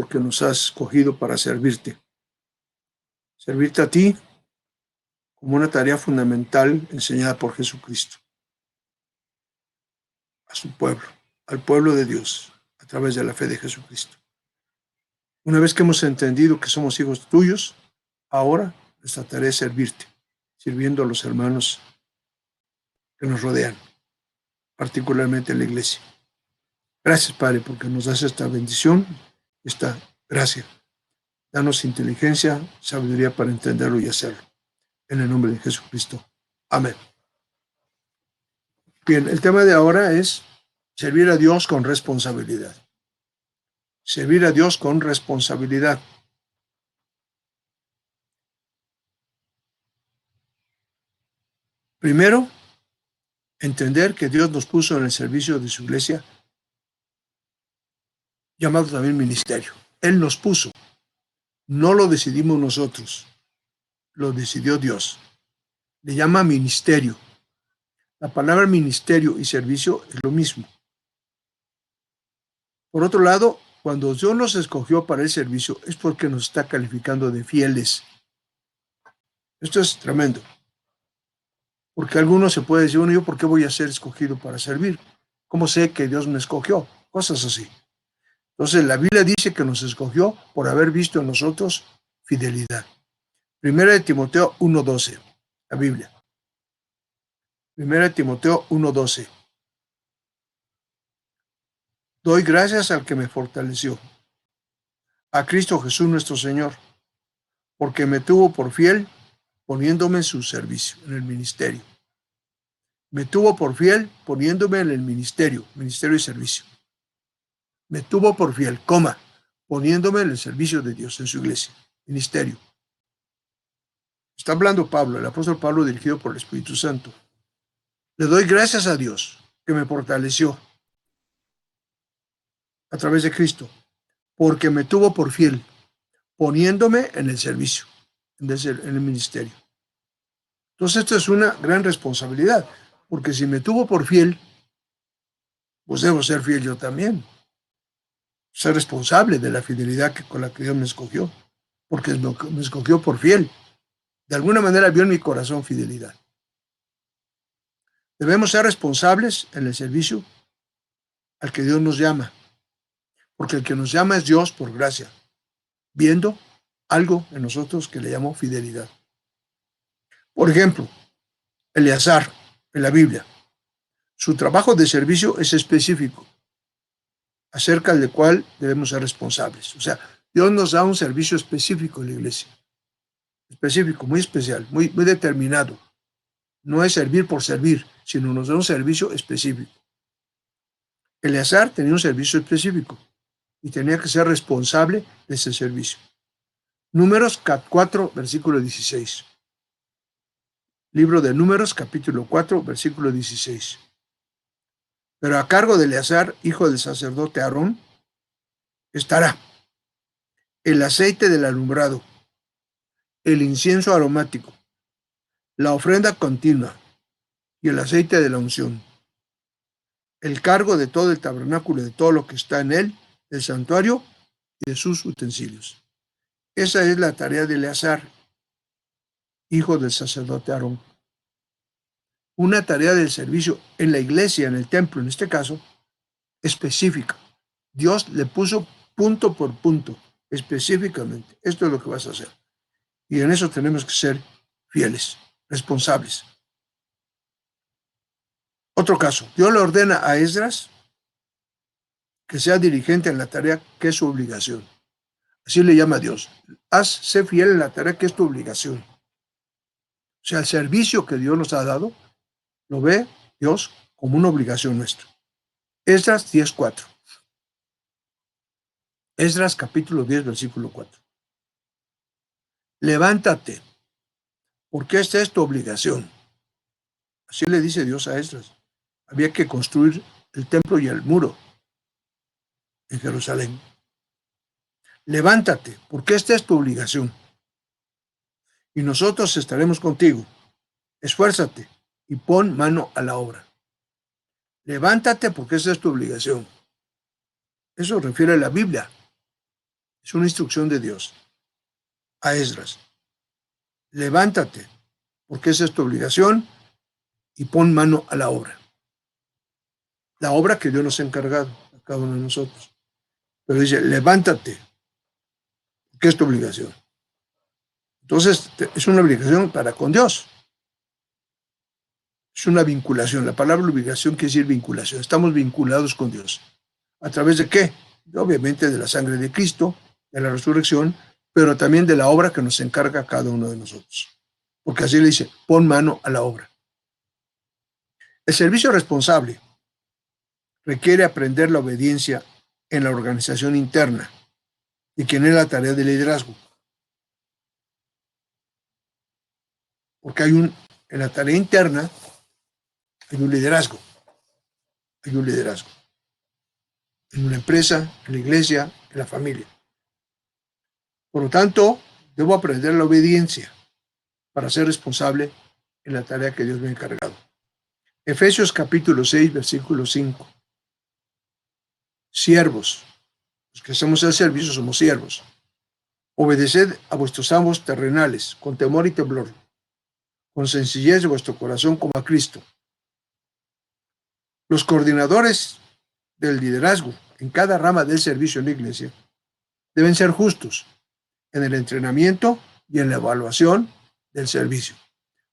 porque nos has escogido para servirte. Servirte a ti como una tarea fundamental enseñada por Jesucristo a su pueblo, al pueblo de Dios, a través de la fe de Jesucristo. Una vez que hemos entendido que somos hijos tuyos, ahora nuestra tarea es servirte, sirviendo a los hermanos que nos rodean, particularmente en la iglesia. Gracias, Padre, porque nos das esta bendición, esta gracia. Danos inteligencia, sabiduría para entenderlo y hacerlo. En el nombre de Jesucristo. Amén. Bien, el tema de ahora es servir a Dios con responsabilidad. Servir a Dios con responsabilidad. Primero, entender que Dios nos puso en el servicio de su iglesia, llamado también ministerio. Él nos puso. No lo decidimos nosotros. Lo decidió Dios. Le llama ministerio. La palabra ministerio y servicio es lo mismo. Por otro lado, cuando Dios nos escogió para el servicio es porque nos está calificando de fieles. Esto es tremendo. Porque algunos se puede decir, bueno, ¿yo por qué voy a ser escogido para servir? ¿Cómo sé que Dios me escogió? Cosas así. Entonces, la Biblia dice que nos escogió por haber visto en nosotros fidelidad. Primera de Timoteo 1:12, la Biblia. Primera de Timoteo 1:12. Doy gracias al que me fortaleció, a Cristo Jesús nuestro Señor, porque me tuvo por fiel poniéndome en su servicio, en el ministerio. Me tuvo por fiel poniéndome en el ministerio y servicio. Me tuvo por fiel, poniéndome en el servicio de Dios, en su iglesia, ministerio. Está hablando Pablo, el apóstol Pablo dirigido por el Espíritu Santo. Le doy gracias a Dios que me fortaleció a través de Cristo, porque me tuvo por fiel, poniéndome en el servicio, en el ministerio. Entonces, esto es una gran responsabilidad, porque si me tuvo por fiel, pues debo ser fiel yo también. Ser responsable de la fidelidad con la que Dios me escogió, porque me escogió por fiel. De alguna manera vio en mi corazón fidelidad. Debemos ser responsables en el servicio al que Dios nos llama, porque el que nos llama es Dios por gracia, viendo algo en nosotros que le llamó fidelidad. Por ejemplo, Eleazar en la Biblia, su trabajo de servicio es específico, acerca del cual debemos ser responsables. O sea, Dios nos da un servicio específico en la iglesia, específico, muy especial, muy determinado. No es servir por servir, sino nos da un servicio específico. Eleazar tenía un servicio específico y tenía que ser responsable de ese servicio. Números 4, versículo 16. Libro de Números, capítulo 4, versículo 16. Pero a cargo de Eleazar, hijo del sacerdote Aarón, estará el aceite del alumbrado, el incienso aromático, la ofrenda continua y el aceite de la unción. El cargo de todo el tabernáculo y de todo lo que está en él, el santuario y de sus utensilios. Esa es la tarea de Eleazar, hijo del sacerdote Aarón. Una tarea del servicio en la iglesia, en el templo, en este caso, específica. Dios le puso punto por punto, específicamente. Esto es lo que vas a hacer. Y en eso tenemos que ser fieles, responsables. Otro caso, Dios le ordena a Esdras que sea dirigente en la tarea que es su obligación. Así le llama a Dios. Sé fiel en la tarea que es tu obligación. O sea, el servicio que Dios nos ha dado, lo ve Dios como una obligación nuestra. Esdras 10:4. Esdras capítulo 10, versículo 4. Levántate, porque esta es tu obligación. Así le dice Dios a Esdras. Había que construir el templo y el muro en Jerusalén. Levántate, porque esta es tu obligación. Y nosotros estaremos contigo. Esfuérzate y pon mano a la obra. Levántate, porque esta es tu obligación. Eso refiere a la Biblia. Es una instrucción de Dios a Esdras. Levántate, porque esa es tu obligación, y pon mano a la obra. La obra que Dios nos ha encargado a cada uno de nosotros. Pero dice, levántate, que es tu obligación. Entonces, es una obligación para con Dios. Es una vinculación. La palabra obligación quiere decir vinculación. Estamos vinculados con Dios. ¿A través de qué? Obviamente de la sangre de Cristo, de la resurrección, pero también de la obra que nos encarga cada uno de nosotros. Porque así le dice, pon mano a la obra. El servicio responsable requiere aprender la obediencia en la organización interna y quien es la tarea de liderazgo. Porque en la tarea interna hay un liderazgo, hay un liderazgo. En una empresa, en la iglesia, en la familia. Por lo tanto, debo aprender la obediencia para ser responsable en la tarea que Dios me ha encargado. Efesios capítulo 6, versículo 5. Siervos, los que hacemos el servicio somos siervos. Obedeced a vuestros amos terrenales, con temor y temblor, con sencillez de vuestro corazón como a Cristo. Los coordinadores del liderazgo en cada rama del servicio en la iglesia deben ser justos en el entrenamiento y en la evaluación del servicio,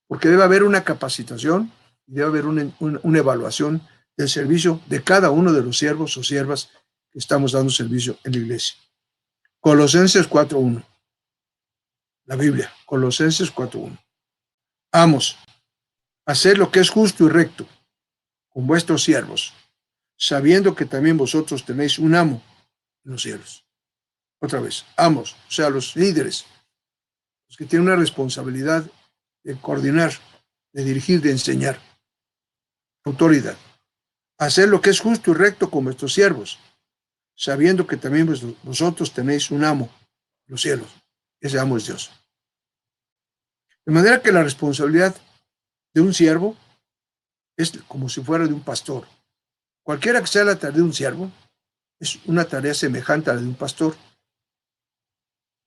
porque debe haber una capacitación y debe haber una evaluación del servicio de cada uno de los siervos o siervas que estamos dando servicio en la iglesia. Colosenses 4.1, la Biblia, Colosenses 4.1. Amos, haced lo que es justo y recto con vuestros siervos, sabiendo que también vosotros tenéis un amo en los cielos. Otra vez, amos, o sea, los líderes, los que tienen una responsabilidad de coordinar, de dirigir, de enseñar. Autoridad. Hacer lo que es justo y recto con vuestros siervos, sabiendo que también vosotros tenéis un amo en los cielos. Ese amo es Dios. De manera que la responsabilidad de un siervo es como si fuera de un pastor. Cualquiera que sea la tarea de un siervo, es una tarea semejante a la de un pastor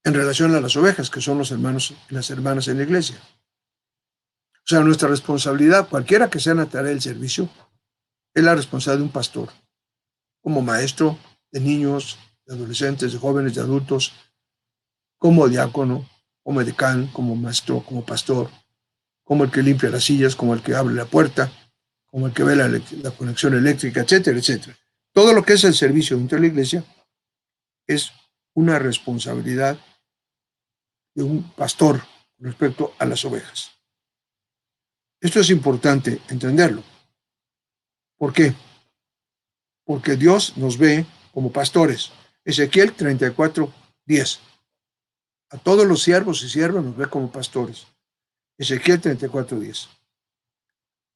en relación a las ovejas, que son los hermanos y las hermanas en la iglesia. O sea, nuestra responsabilidad, cualquiera que sea la tarea del servicio, es la responsabilidad de un pastor, como maestro de niños, de adolescentes, de jóvenes, de adultos, como diácono, como decán, como maestro, como pastor, como el que limpia las sillas, como el que abre la puerta, como el que ve la conexión eléctrica, etcétera, etcétera. Todo lo que es el servicio dentro de la iglesia es una responsabilidad de un pastor respecto a las ovejas. Esto es importante entenderlo. ¿Por qué? Porque Dios nos ve como pastores. Ezequiel 34:10. A todos los siervos y siervas nos ve como pastores. Ezequiel 34:10.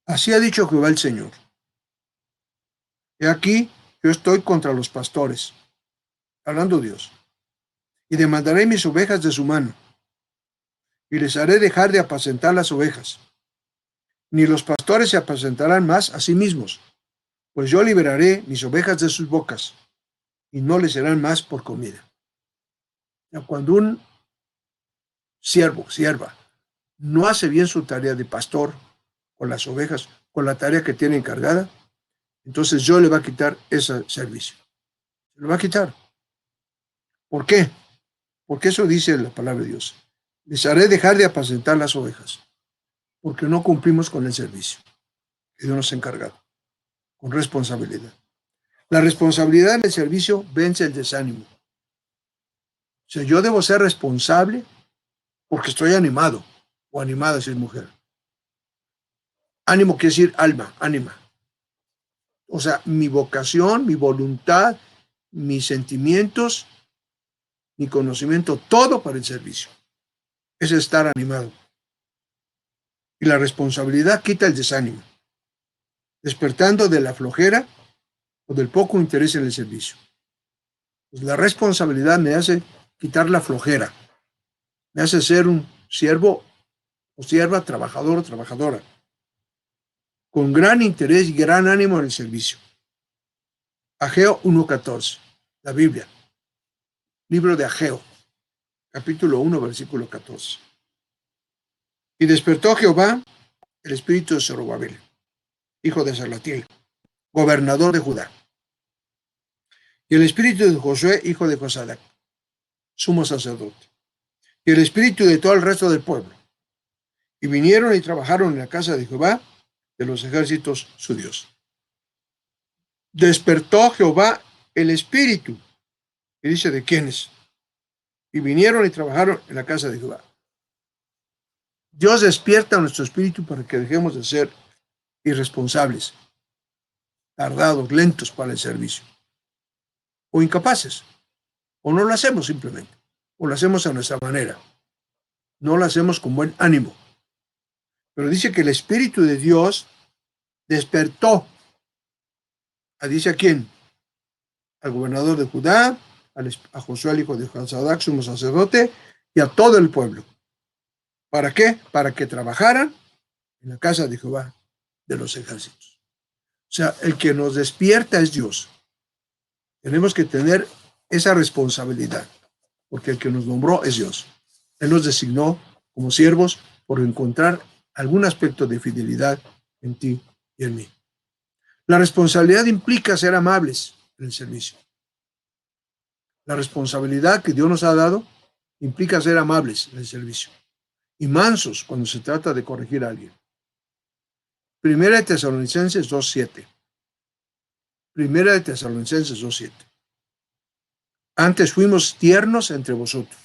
Así ha dicho Jehová el Señor. He aquí, yo estoy contra los pastores, hablando Dios, y demandaré mis ovejas de su mano, y les haré dejar de apacentar las ovejas. Ni los pastores se apacentarán más a sí mismos, pues yo liberaré mis ovejas de sus bocas, y no les serán más por comida. Cuando un siervo, sierva, no hace bien su tarea de pastor con las ovejas, con la tarea que tiene encargada, entonces yo le va a quitar ese servicio. Se lo va a quitar. ¿Por qué? Porque eso dice la palabra de Dios. Les haré dejar de apacentar las ovejas, porque no cumplimos con el servicio que Dios nos ha encargado, con responsabilidad. La responsabilidad en el servicio vence el desánimo. O sea, yo debo ser responsable porque estoy animado o animada si es mujer. Ánimo quiere decir alma, ánima. O sea, mi vocación, mi voluntad, mis sentimientos, mi conocimiento, todo para el servicio. Es estar animado. Y la responsabilidad quita el desánimo, despertando de la flojera o del poco interés en el servicio. Pues la responsabilidad me hace quitar la flojera, me hace ser un siervo o sierva, trabajador o trabajadora, con gran interés y gran ánimo en el servicio. Ageo 1:14, la Biblia. Libro de Ageo, capítulo 1, versículo 14. Y despertó Jehová el espíritu de Zorobabel, hijo de Salatiel, gobernador de Judá, y el espíritu de Josué, hijo de Josadac, sumo sacerdote, y el espíritu de todo el resto del pueblo. Y vinieron y trabajaron en la casa de Jehová de los ejércitos, su Dios. Despertó Jehová el espíritu. Y dice, ¿de quiénes? Y vinieron y trabajaron en la casa de Jehová. Dios despierta nuestro espíritu para que dejemos de ser irresponsables, tardados, lentos para el servicio, o incapaces, o no lo hacemos simplemente, o lo hacemos a nuestra manera, no lo hacemos con buen ánimo. Pero dice que el Espíritu de Dios despertó. ¿Dice a quién? Al gobernador de Judá, a Josué, el hijo de Josadac, sumo sacerdote, y a todo el pueblo. ¿Para qué? Para que trabajaran en la casa de Jehová de los ejércitos. O sea, el que nos despierta es Dios. Tenemos que tener esa responsabilidad, porque el que nos nombró es Dios. Él nos designó como siervos por encontrar algún aspecto de fidelidad en ti y en mí. La responsabilidad implica ser amables en el servicio. La responsabilidad que Dios nos ha dado implica ser amables en el servicio y mansos cuando se trata de corregir a alguien. Primera de Tesalonicenses 2:7. Primera de Tesalonicenses 2:7. Antes fuimos tiernos entre vosotros,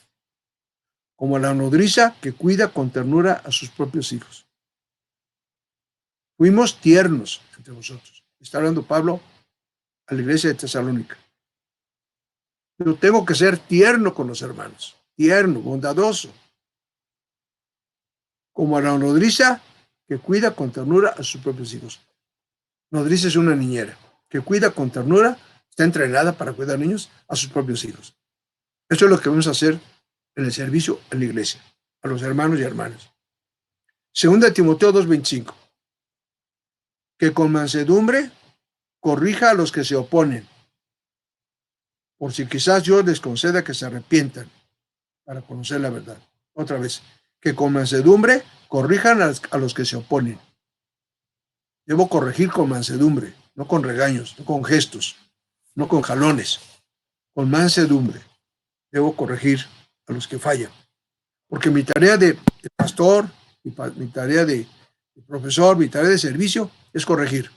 como la nodriza que cuida con ternura a sus propios hijos. Fuimos tiernos entre vosotros. Está hablando Pablo a la iglesia de Tesalónica. Pero tengo que ser tierno con los hermanos, tierno, bondadoso, como a la nodriza que cuida con ternura a sus propios hijos. Nodriza es una niñera que cuida con ternura, está entrenada para cuidar niños a sus propios hijos. Eso es lo que vamos a hacer en el servicio en la iglesia, a los hermanos y hermanas. Segunda Timoteo 2:25. Que con mansedumbre corrija a los que se oponen, por si quizás Dios les conceda que se arrepientan para conocer la verdad. Otra vez, que con mansedumbre corrijan a los que se oponen. Debo corregir con mansedumbre, no con regaños, no con gestos, no con jalones, con mansedumbre. Debo corregir a los que fallan. Porque mi tarea de pastor, mi tarea de profesor, mi tarea de servicio es corregir.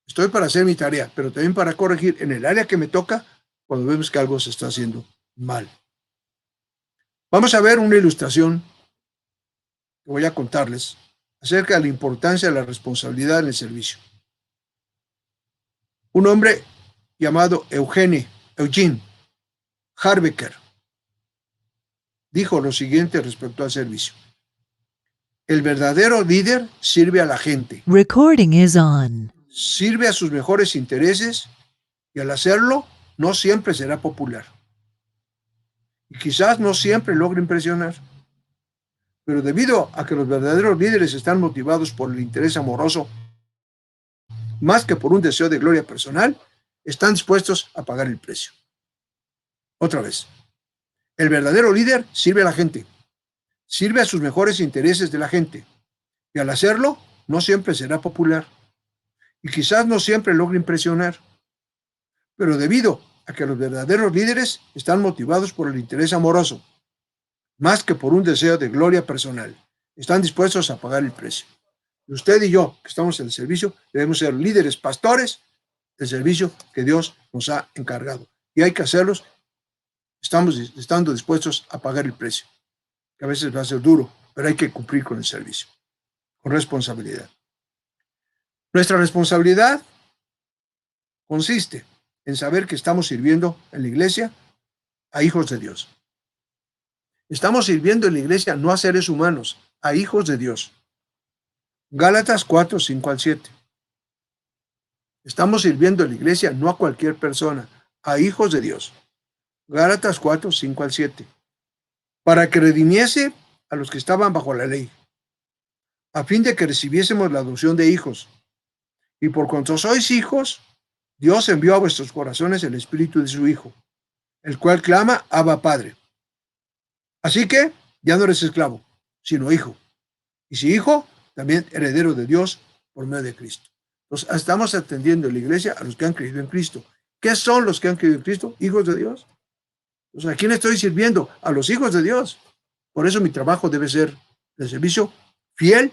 Estoy para hacer mi tarea, pero también para corregir en el área que me toca cuando vemos que algo se está haciendo mal. Vamos a ver una ilustración que voy a contarles acerca de la importancia de la responsabilidad en el servicio. Un hombre llamado Eugene Harbecker dijo lo siguiente respecto al servicio. El verdadero líder sirve a la gente. Recording is on. Sirve a sus mejores intereses y al hacerlo no siempre será popular. Y quizás no siempre logre impresionar. Pero debido a que los verdaderos líderes están motivados por el interés amoroso más que por un deseo de gloria personal, están dispuestos a pagar el precio. Otra vez, el verdadero líder sirve a la gente, sirve a sus mejores intereses de la gente, y al hacerlo no siempre será popular, y quizás no siempre logre impresionar. Pero debido a que los verdaderos líderes están motivados por el interés amoroso más que por un deseo de gloria personal, están dispuestos a pagar el precio. Y usted y yo, que estamos en el servicio, debemos ser líderes, pastores del servicio que Dios nos ha encargado. Y hay que hacerlos estando dispuestos a pagar el precio, que a veces va a ser duro, pero hay que cumplir con el servicio, con responsabilidad. Nuestra responsabilidad consiste en saber que estamos sirviendo en la iglesia a hijos de Dios. Estamos sirviendo en la iglesia no a seres humanos, a hijos de Dios. Gálatas 4:5-7. Estamos sirviendo en la iglesia no a cualquier persona, a hijos de Dios. Gálatas 4:5-7. Para que redimiese a los que estaban bajo la ley, a fin de que recibiésemos la adopción de hijos. Y por cuanto sois hijos, Dios envió a vuestros corazones el espíritu de su Hijo, el cual clama, Abba, Padre. Así que ya no eres esclavo, sino hijo. Y si hijo, también heredero de Dios por medio de Cristo. Entonces, estamos atendiendo en la iglesia a los que han creído en Cristo. ¿Qué son los que han creído en Cristo? Hijos de Dios. Entonces, ¿a quién estoy sirviendo? A los hijos de Dios. Por eso mi trabajo debe ser de servicio fiel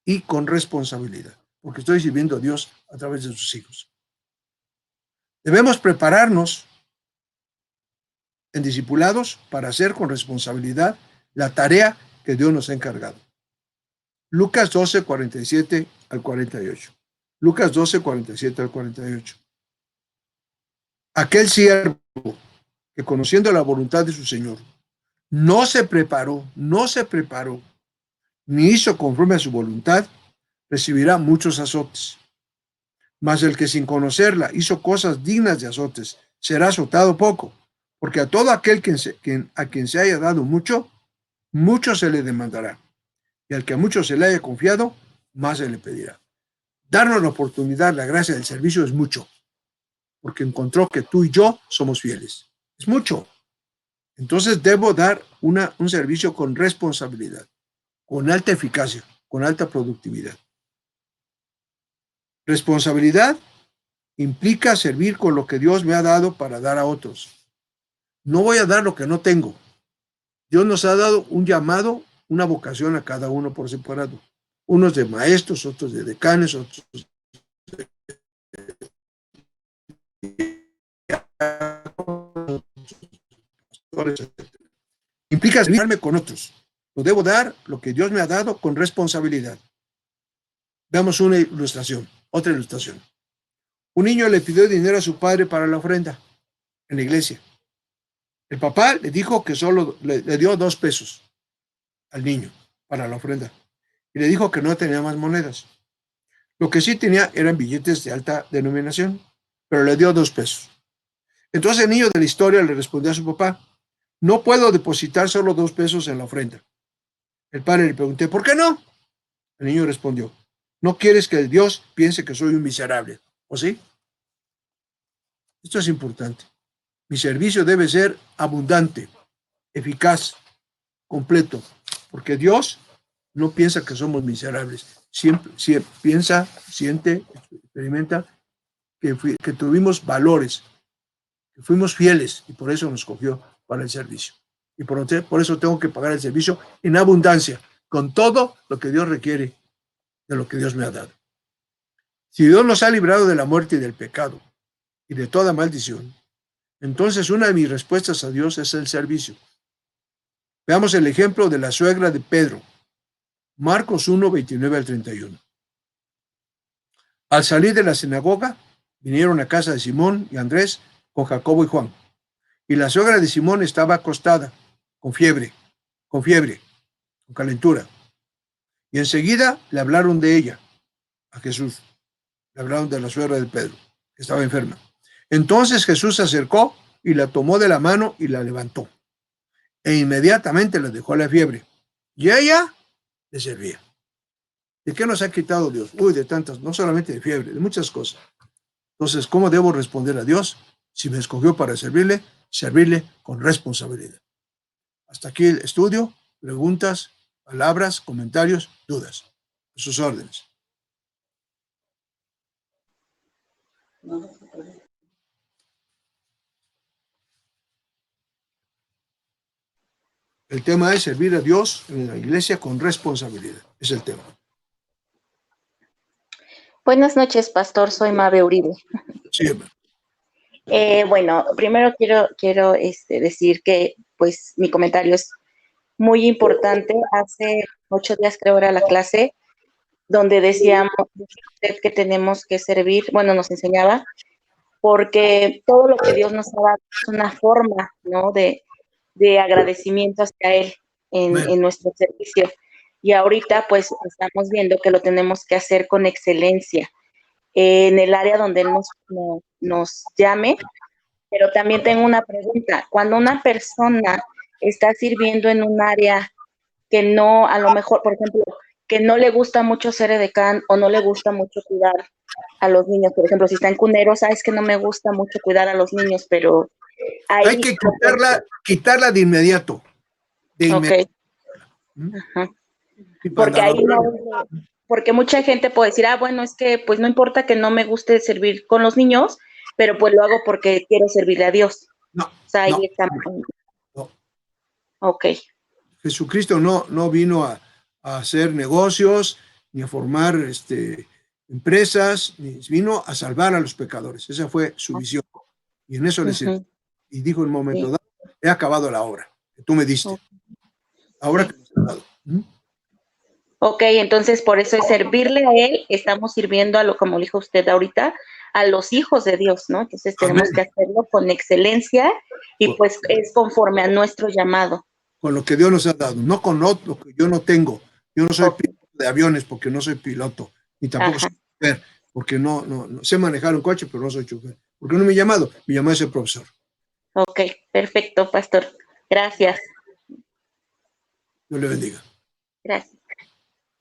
y con responsabilidad, porque estoy sirviendo a Dios a través de sus hijos. Debemos prepararnos en discipulados para hacer con responsabilidad la tarea que Dios nos ha encargado. Lucas 12, 47 al 48. Lucas 12, 47 al 48. Aquel siervo que conociendo la voluntad de su Señor, no se preparó, ni hizo conforme a su voluntad, recibirá muchos azotes. Mas el que sin conocerla hizo cosas dignas de azotes, será azotado poco, porque a todo aquel a quien se haya dado mucho, mucho se le demandará, y al que a mucho se le haya confiado, más se le pedirá. Darnos la oportunidad, la gracia del servicio es mucho, porque encontró que tú y yo somos fieles. Es mucho. Entonces debo dar un servicio con responsabilidad, con alta eficacia, con alta productividad. Responsabilidad implica servir con lo que Dios me ha dado para dar a otros. No voy a dar lo que no tengo. Dios nos ha dado un llamado, una vocación a cada uno por separado. Unos de maestros, otros de decanes, otros de... Implica servirme con otros. Lo debo dar, lo que Dios me ha dado, con responsabilidad. Veamos una ilustración, otra ilustración. Un niño le pidió dinero a su padre para la ofrenda en la iglesia. El papá le dijo que solo le dio 2 pesos al niño para la ofrenda y le dijo que no tenía más monedas. Lo que sí tenía eran billetes de alta denominación, pero le dio 2 pesos. Entonces el niño de la historia le respondió a su papá, no puedo depositar solo 2 pesos en la ofrenda. El padre le preguntó, ¿por qué no? El niño respondió, no quieres que Dios piense que soy un miserable, ¿o sí? Esto es importante. Mi servicio debe ser abundante, eficaz, completo, porque Dios no piensa que somos miserables, siempre piensa, siente, experimenta que tuvimos valores, que fuimos fieles y por eso nos cogió para el servicio. Y por eso tengo que pagar el servicio en abundancia, con todo lo que Dios requiere de lo que Dios me ha dado. Si Dios nos ha librado de la muerte y del pecado y de toda maldición, entonces una de mis respuestas a Dios es el servicio. Veamos el ejemplo de la suegra de Pedro, Marcos 1, 29 al 31. Al salir de la sinagoga, vinieron a casa de Simón y Andrés con Jacobo y Juan. Y la suegra de Simón estaba acostada, con fiebre, con fiebre, con calentura. Y enseguida le hablaron de ella, a Jesús. Le hablaron de la suegra de Pedro, que estaba enferma. Entonces Jesús se acercó y la tomó de la mano y la levantó. E inmediatamente le dejó la fiebre. Y ella le servía. ¿De qué nos ha quitado Dios? Uy, de tantas, no solamente de fiebre, de muchas cosas. Entonces, ¿cómo debo responder a Dios? Si me escogió para servirle con responsabilidad. Hasta aquí el estudio, preguntas, palabras, comentarios, dudas. A sus órdenes. El tema es servir a Dios en la iglesia con responsabilidad. Es el tema. Buenas noches, pastor. Soy Mabe Uribe. Sí, Bueno, primero quiero decir que pues mi comentario es muy importante. Hace 8 días creo era la clase donde decíamos que tenemos que servir, bueno, nos enseñaba, porque todo lo que Dios nos ha dado es una forma, ¿no? de agradecimiento hacia Él en nuestro servicio. Y ahorita pues estamos viendo que lo tenemos que hacer con excelencia en el área donde Él nos llame. Pero también tengo una pregunta. Cuando una persona está sirviendo en un área que no, a lo mejor, por ejemplo, que no le gusta mucho ser edecán o no le gusta mucho cuidar a los niños, por ejemplo, si está en Cuneros, es que no me gusta mucho cuidar a los niños, pero ahí, Hay que quitarla de inmediato. De inmediato. Ok. Ajá. Y para Porque la ahí doctora, no, porque mucha gente puede decir, bueno, es que pues no importa que no me guste servir con los niños, pero pues lo hago porque quiero servirle a Dios. no, O sea, ahí no, está. no. Ok, Jesucristo no vino a hacer negocios, ni a formar empresas, ni vino a salvar a los pecadores. Esa fue su visión. Y en eso le sirvió. ujú, Y dijo en un momento sí, dado, he acabado la obra que tú me diste. ok, Ahora sí. que me has dado. Ok, entonces por eso es servirle a Él, estamos sirviendo a lo, como dijo usted ahorita, a los hijos de Dios, ¿no? Entonces tenemos que Amén. hacerlo con excelencia y pues es conforme a nuestro llamado. Con lo que Dios nos ha dado, no con lo que yo no tengo. Yo no soy Ok, piloto de aviones porque no soy piloto, ni tampoco ajá, soy chofer, porque no sé manejar un coche, pero no soy chofer. ¿Por qué no me he llamado? Me llamó ese profesor. ok, perfecto, pastor. Gracias, Dios le bendiga. gracias.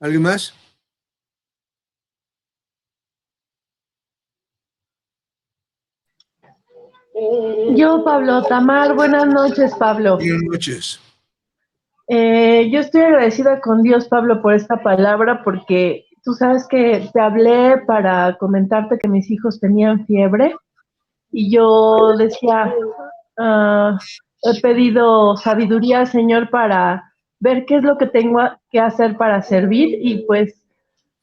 ¿Alguien más? Yo, Pablo Tamar, buenas noches, Pablo. Buenas noches. Yo estoy agradecida con Dios, Pablo, por esta palabra, porque tú sabes que te hablé para comentarte que mis hijos tenían fiebre y yo decía, he pedido sabiduría al Señor para ver qué es lo que tengo que hacer para servir y pues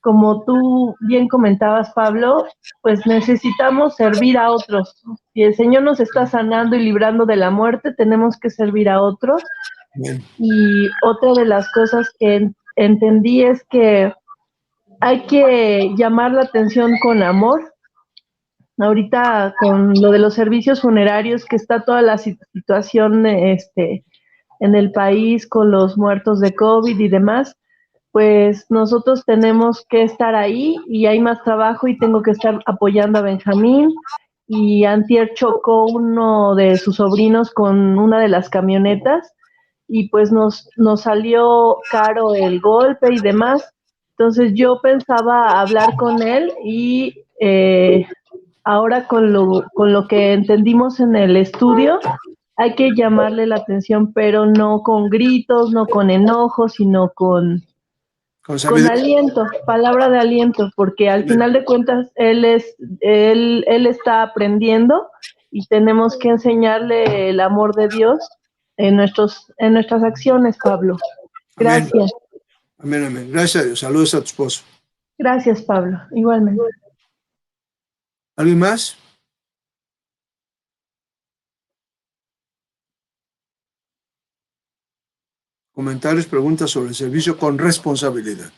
como tú bien comentabas, Pablo, pues necesitamos servir a otros. Si el Señor nos está sanando y librando de la muerte, tenemos que servir a otros. Amén. Y otra de las cosas que entendí es que hay que llamar la atención con amor. Ahorita con lo de los servicios funerarios, que está toda la situación en el país con los muertos de COVID y demás, pues nosotros tenemos que estar ahí y hay más trabajo y tengo que estar apoyando a Benjamín. Y antier chocó uno de sus sobrinos con una de las camionetas y pues nos salió caro el golpe y demás. Entonces yo pensaba hablar con él y ahora con lo que entendimos en el estudio, hay que llamarle la atención, pero no con gritos, no con enojo, sino Con con sabiduría. aliento, palabra de aliento, porque al Amén. final de cuentas él está aprendiendo y tenemos que enseñarle el amor de Dios en nuestras acciones, Pablo. Amén. Gracias. Amén, amén. Gracias a Dios. Saludos a tu esposo. Gracias, Pablo. Igualmente. ¿Alguien más? Comentarios, preguntas sobre el servicio con responsabilidad.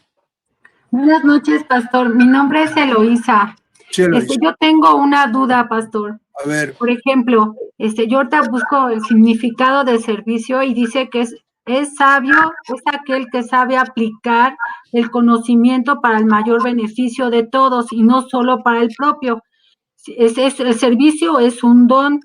Buenas noches, pastor. Mi nombre es Eloísa. Sí, lo hizo. Yo tengo una duda, pastor. A ver, Por ejemplo, yo ahorita busco el significado del servicio y dice que es sabio, es aquel que sabe aplicar el conocimiento para el mayor beneficio de todos y no solo para el propio. El servicio es un don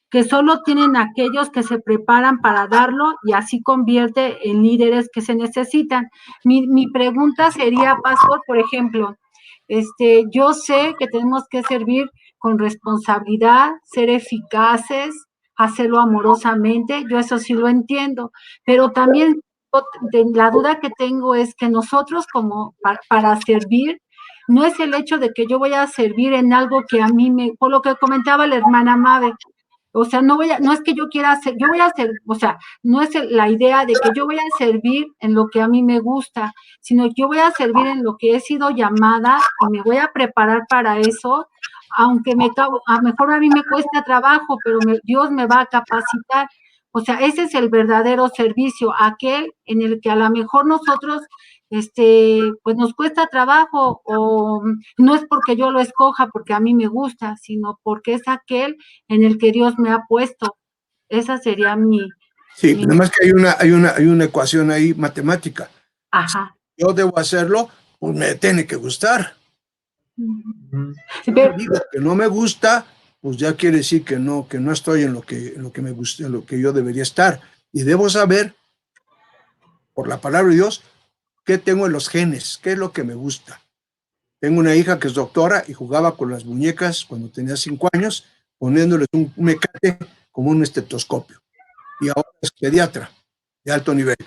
que solo tienen aquellos que se preparan para darlo y así convierte en líderes que se necesitan. Mi pregunta sería, pastor, por ejemplo, yo sé que tenemos que servir con responsabilidad, ser eficaces, hacerlo amorosamente, yo eso sí lo entiendo, pero también la duda que tengo es que nosotros como para servir, no es el hecho de que yo voy a servir en algo que a mí por lo que comentaba la hermana Mabe, o sea, no es que yo quiera hacer, yo voy a hacer, o sea, no es la idea de que yo voy a servir en lo que a mí me gusta, sino que yo voy a servir en lo que he sido llamada y me voy a preparar para eso, aunque a lo mejor a mí me cuesta trabajo, pero Dios me va a capacitar. O sea, ese es el verdadero servicio, aquel en el que a lo mejor nosotros pues nos cuesta trabajo o no es porque yo lo escoja, porque a mí me gusta, sino porque es aquel en el que Dios me ha puesto. Esa sería sí, mi, además que hay una ecuación ahí matemática. ajá. Yo debo hacerlo, pues me tiene que gustar. Si yo Pero, digo que no me gusta, pues ya quiere decir que no estoy en lo que me gusta, en lo que yo debería estar. Y debo saber, por la palabra de Dios, qué tengo en los genes, qué es lo que me gusta. Tengo una hija que es doctora y jugaba con las muñecas cuando tenía 5 años, poniéndoles un mecate como un estetoscopio. Y ahora es pediatra de alto nivel.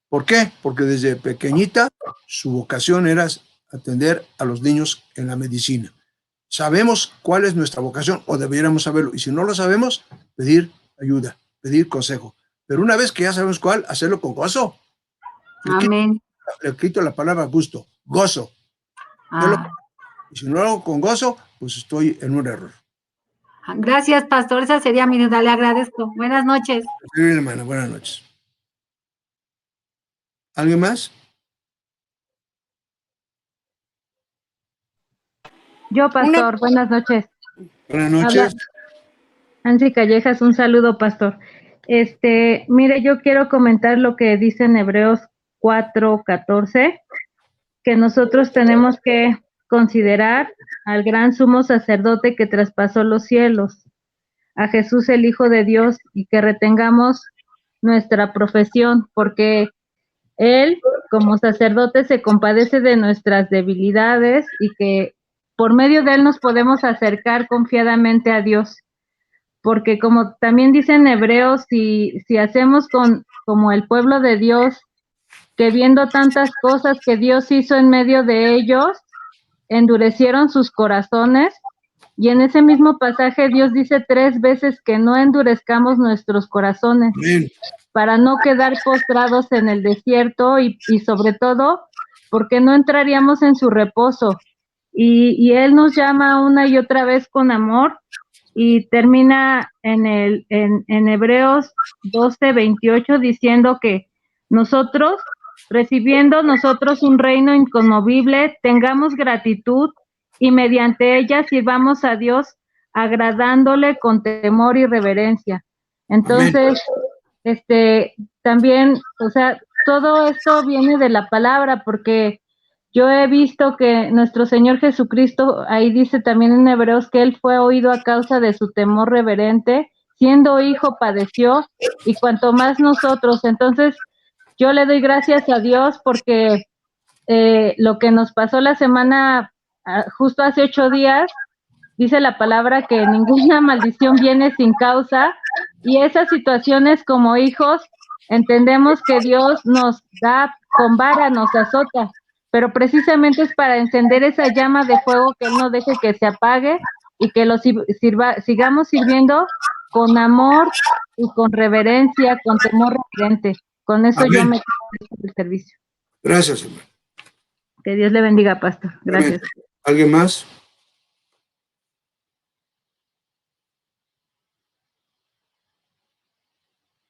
¿Por qué? Porque desde pequeñita su vocación era atender a los niños en la medicina. Sabemos cuál es nuestra vocación, o deberíamos saberlo, y si no lo sabemos, pedir ayuda, pedir consejo. Pero una vez que ya sabemos cuál, hacerlo con gozo. Amén. Le quito la palabra gusto, gozo. Ah, Y si no lo hago con gozo, pues estoy en un error. gracias, pastor. Esa sería mi duda. Le agradezco. Buenas noches. Sí, hermana, buenas noches. ¿Alguien más? Yo, pastor, buenas noches. Buenas noches. Habla Nancy Callejas, un saludo, pastor. Mire, yo quiero comentar lo que dice en Hebreos 4:14, que nosotros tenemos que considerar al gran sumo sacerdote que traspasó los cielos, a Jesús el Hijo de Dios, y que retengamos nuestra profesión, porque Él, como sacerdote, se compadece de nuestras debilidades y que por medio de Él nos podemos acercar confiadamente a Dios. Porque como también dicen Hebreos, si hacemos como el pueblo de Dios, que viendo tantas cosas que Dios hizo en medio de ellos, endurecieron sus corazones, y en ese mismo pasaje Dios dice 3 veces que no endurezcamos nuestros corazones. Amén. Para no quedar postrados en el desierto y sobre todo porque no entraríamos en su reposo. Y Él nos llama una y otra vez con amor, y termina en Hebreos 12:28 diciendo que nosotros, recibiendo nosotros un reino inconmovible, tengamos gratitud y mediante ella sirvamos a Dios agradándole con temor y reverencia. Entonces, también, o sea, todo esto viene de la palabra, porque yo he visto que nuestro Señor Jesucristo, ahí dice también en Hebreos, que Él fue oído a causa de su temor reverente, siendo hijo padeció, y cuanto más nosotros. Entonces, yo le doy gracias a Dios porque lo que nos pasó la semana, justo hace 8 días, dice la palabra que ninguna maldición viene sin causa, y esas situaciones como hijos, entendemos que Dios nos da con vara, nos azota, pero precisamente es para encender esa llama de fuego, que Él no deje que se apague, y que lo sigamos sirviendo con amor y con reverencia, con temor reverente. Con eso Amén. yo me quedo del servicio. Gracias, hermano. Que Dios le bendiga, pastor. Gracias. Amén. ¿Alguien más?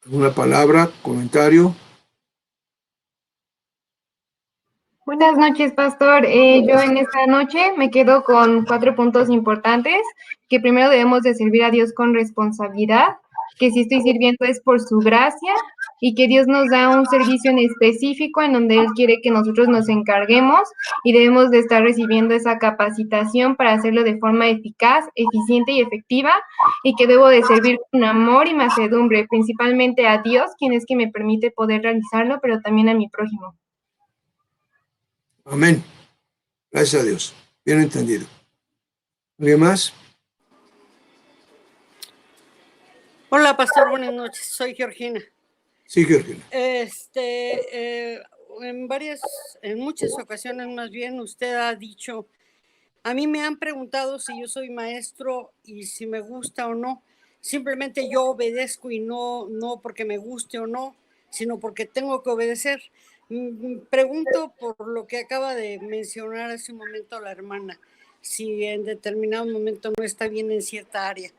¿Alguna palabra, comentario? Buenas noches, pastor. Yo en esta noche me quedo con 4 puntos importantes, que primero debemos de servir a Dios con responsabilidad, que si estoy sirviendo es por su gracia, y que Dios nos da un servicio en específico en donde Él quiere que nosotros nos encarguemos, y debemos de estar recibiendo esa capacitación para hacerlo de forma eficaz, eficiente y efectiva, y que debo de servir con amor y mansedumbre, principalmente a Dios, quien es que me permite poder realizarlo, pero también a mi prójimo. Amén. Gracias a Dios. Bien entendido. ¿Alguien más? Hola, pastor, buenas noches. Soy Georgina. Sí, Georgina. En muchas ocasiones más bien, usted ha dicho, a mí me han preguntado si yo soy maestro y si me gusta o no. Simplemente yo obedezco, y no porque me guste o no, sino porque tengo que obedecer. Pregunto por lo que acaba de mencionar hace un momento la hermana, si en determinado momento no está bien en cierta área.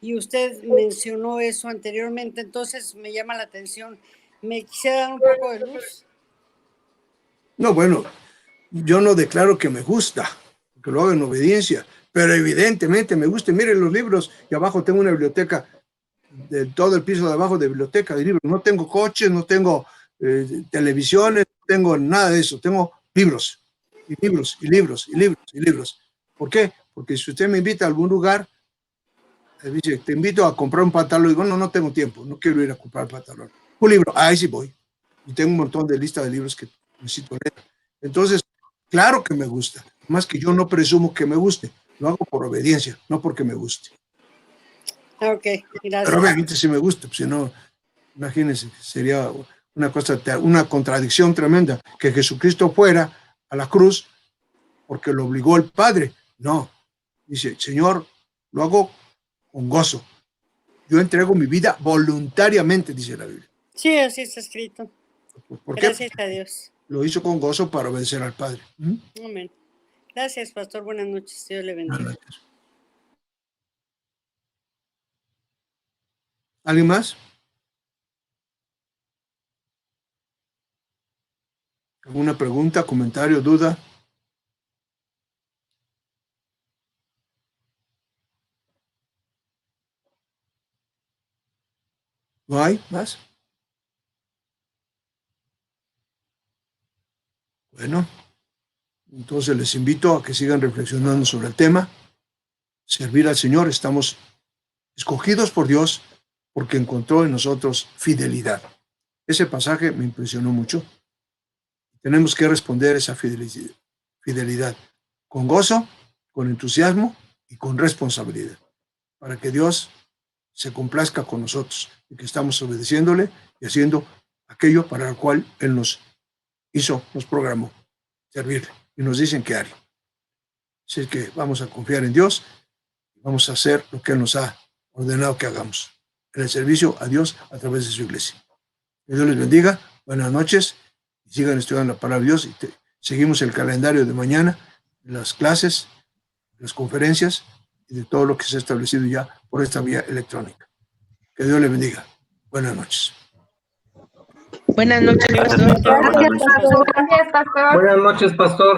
Y usted mencionó eso anteriormente, entonces me llama la atención. ¿Me quisiera dar un poco de luz? No, bueno, yo no declaro que me gusta, que lo hago en obediencia, pero evidentemente me gusta. Miren los libros, y abajo tengo una biblioteca, de todo el piso de abajo de biblioteca de libros. No tengo coches, no tengo televisiones, no tengo nada de eso. Tengo libros, y libros, y libros, y libros, y libros. ¿Por qué? Porque si usted me invita a algún lugar, dice, te invito a comprar un pantalón, digo, no tengo tiempo, no quiero ir a comprar pantalón. Un libro, ahí sí voy. Y tengo un montón de lista de libros que necesito leer. Entonces, claro que me gusta, más que yo no presumo que me guste, lo hago por obediencia, no porque me guste. Ok, gracias. Pero obviamente sí me gusta, pues, si no, imagínense, sería una cosa, una contradicción tremenda, que Jesucristo fuera a la cruz porque lo obligó el Padre. No, dice, Señor, lo hago con gozo. Yo entrego mi vida voluntariamente, dice la Biblia. Sí, así está escrito. ¿Por qué? Gracias a Dios. Lo hizo con gozo para obedecer al Padre. Amén. Gracias, pastor. Buenas noches. Dios le bendiga. ¿Alguien más? ¿Alguna pregunta, comentario, duda? ¿No hay más? Bueno, entonces les invito a que sigan reflexionando sobre el tema. Servir al Señor, estamos escogidos por Dios porque encontró en nosotros fidelidad. Ese pasaje me impresionó mucho. Tenemos que responder esa fidelidad con gozo, con entusiasmo y con responsabilidad, para que Dios se complazca con nosotros y que estamos obedeciéndole y haciendo aquello para lo cual Él nos hizo, nos programó, servirle, y nos dicen que haga. Así que vamos a confiar en Dios y vamos a hacer lo que Él nos ha ordenado que hagamos, en el servicio a Dios a través de su iglesia. Que Dios les bendiga, buenas noches, y sigan estudiando la palabra de Dios, y seguimos el calendario de mañana, las clases, las conferencias, y de todo lo que se ha establecido ya por esta vía electrónica. Que Dios les bendiga. Buenas noches. Buenas noches, pastor. Gracias, pastor. Buenas noches, pastor.